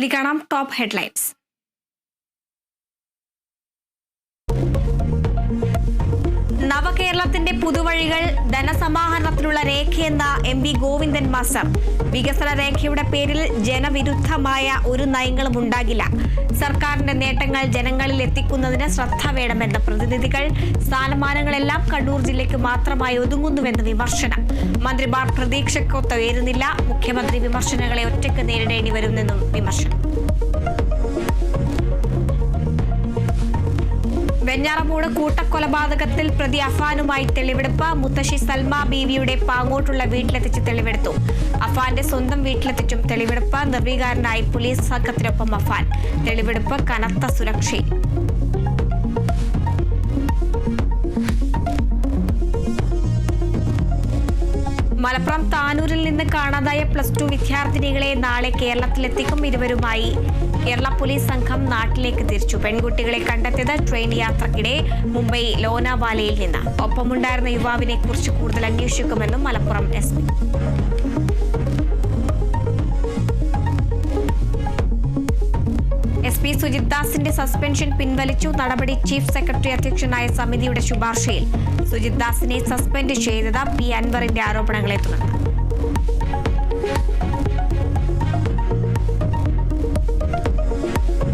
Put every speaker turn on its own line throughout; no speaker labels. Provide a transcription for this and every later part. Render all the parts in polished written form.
ഇനി കാണാം top headlines. നവകേരളത്തിന്റെ പുതുവഴികൾ ധനസമാഹരണത്തിനുള്ള രേഖയെന്ന MP ഗോവിന്ദൻ മാസ്റ്റർ. വികസന രേഖയുടെ പേരിൽ ജനവിരുദ്ധമായ ഒരു നയങ്ങളും ഉണ്ടാകില്ല. സർക്കാരിന്റെ നേട്ടങ്ങൾ ജനങ്ങളിൽ എത്തിക്കുന്നതിന് ശ്രദ്ധ വേണമെന്ന് പ്രതിനിധികൾ. സ്ഥാനമാനങ്ങളെല്ലാം കണ്ണൂർ ജില്ലയ്ക്ക് മാത്രമായി ഒതുങ്ങുന്നുവെന്ന് വിമർശനം. മന്ത്രിമാർ പ്രതീക്ഷയ്ക്കൊത്ത് ഉയരുന്നില്ല. മുഖ്യമന്ത്രി വിമർശനങ്ങളെ ഒറ്റയ്ക്ക് നേരിടേണ്ടി വരുമെന്നും വിമർശനം. വെഞ്ഞാറമൂട് കൂട്ടക്കൊലപാതകത്തിൽ പ്രതി അഫാനുമായി തെളിവെടുപ്പ്. മുത്തശ്ശി സൽമ ബീവിയുടെ പാങ്ങോട്ടുള്ള വീട്ടിലെത്തിച്ച് തെളിവെടുത്തു. അഫാന്റെ സ്വന്തം വീട്ടിലെത്തിച്ചും തെളിവെടുപ്പ്. നിർവീകാരനായി പോലീസ് സംഘത്തിനൊപ്പം അഫാൻ. തെളിവെടുപ്പ് കനത്ത സുരക്ഷയിൽ. മലപ്പുറം താനൂരിൽ നിന്ന് കാണാതായ +2 വിദ്യാർത്ഥിനികളെ നാളെ കേരളത്തിലെത്തിക്കും. ഇരുവരുമായി കേരള പോലീസ് സംഘം നാട്ടിലേക്ക് തിരിച്ചു. പെൺകുട്ടികളെ കണ്ടെത്തിയത് ട്രെയിൻ യാത്രക്കിടെ മുംബൈ ലോനാവാലയിൽ നിന്ന്. ഒപ്പമുണ്ടായിരുന്ന യുവാവിനെ കുറിച്ച് കൂടുതൽ അന്വേഷിക്കുമെന്നും മലപ്പുറം SP സുജിത് ദാസിന്റെ സസ്പെൻഷൻ പിൻവലിച്ചു. നടപടി ചീഫ് സെക്രട്ടറി അധ്യക്ഷനായ സമിതിയുടെ ശുപാർശയിൽ. സുജിത് ദാസിനെ സസ്പെൻഡ് ചെയ്തത് P. അൻവറിന്റെ ആരോപണങ്ങളെ തുടർന്ന്.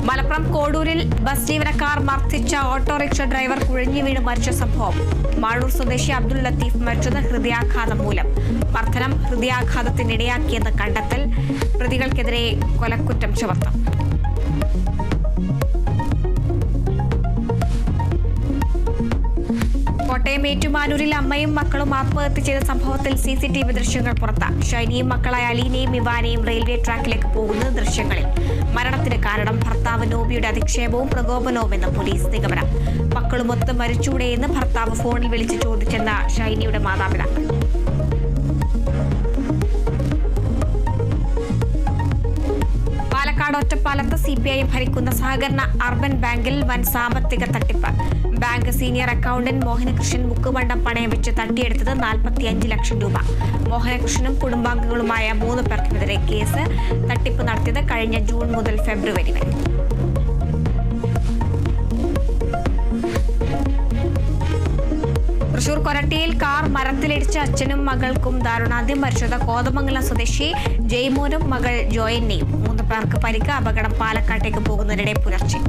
മലപ്പുറം കോഡൂരിൽ ബസ് ജീവനക്കാർ മർദ്ദിച്ച ഓട്ടോറിക്ഷ ഡ്രൈവർ കുഴഞ്ഞു വീണ് മരിച്ച സംഭവം. മാളൂർ സ്വദേശി അബ്ദുൽ ലത്തീഫ് മരിച്ചത് ഹൃദയാഘാതം മൂലം. മർദ്ദനം ഹൃദയാഘാതത്തിനിടയാക്കിയെന്ന് കണ്ടെത്തൽ. പ്രതികൾക്കെതിരെ കൊലക്കുറ്റം ചുമത്തും. കോട്ടയം ഏറ്റുമാനൂരിൽ അമ്മയും മക്കളും ആത്മഹത്യ ചെയ്ത സംഭവത്തിൽ CCTV ദൃശ്യങ്ങൾ പുറത്ത്. ഷൈനിയും മക്കളായ അലീനയും ഇവാനയും റെയിൽവേ ട്രാക്കിലേക്ക് പോകുന്നത് ദൃശ്യങ്ങളിൽ. മരണത്തിന് കാരണം ഭർത്താവ് നോബിയുടെ അധിക്ഷേപവും പ്രകോപനവുമെന്ന് പോലീസ് നിഗമനം. മക്കളുമൊത്ത് മരിച്ചൂടെയെന്ന് ഭർത്താവ് ഫോണിൽ വിളിച്ച് ചോദിച്ചെന്ന ഷൈനിയുടെ മാതാപിതാക്കൾ. പാലക്കാട് ഒറ്റപ്പാലത്ത് CPIM ഭരിക്കുന്ന സഹകരണ അർബൻ ബാങ്കിൽ വൻ സാമ്പത്തിക തട്ടിപ്പ്. ബാങ്ക് സീനിയർ അക്കൗണ്ടന്റ് മോഹനകൃഷ്ണൻ മുക്കുമണ്ഡം പണയം വെച്ച് തട്ടിയെടുത്തത് 45 ലക്ഷം രൂപ. മോഹനകൃഷ്ണനും കുടുംബാംഗങ്ങളുമായ 3 പേർക്കെതിരെ കേസ്. തട്ടിപ്പ് നടത്തിയത് കഴിഞ്ഞ ജൂൺ മുതൽ ഫെബ്രുവരി വരെ. തൃശൂർ കൊരട്ടിയിൽ കാർ മരത്തിലിടിച്ച് അച്ഛനും മകൾക്കും ദാരുണാന്ത്യം. മരിച്ചത് കോതമംഗലം സ്വദേശി ജയ്മോനും മകൾ ജോയന്നെയും. 3 പേർക്ക് പരിക്ക്. അപകടം പാലക്കാട്ടേക്ക് പോകുന്നതിനിടെ പുലർച്ചെ.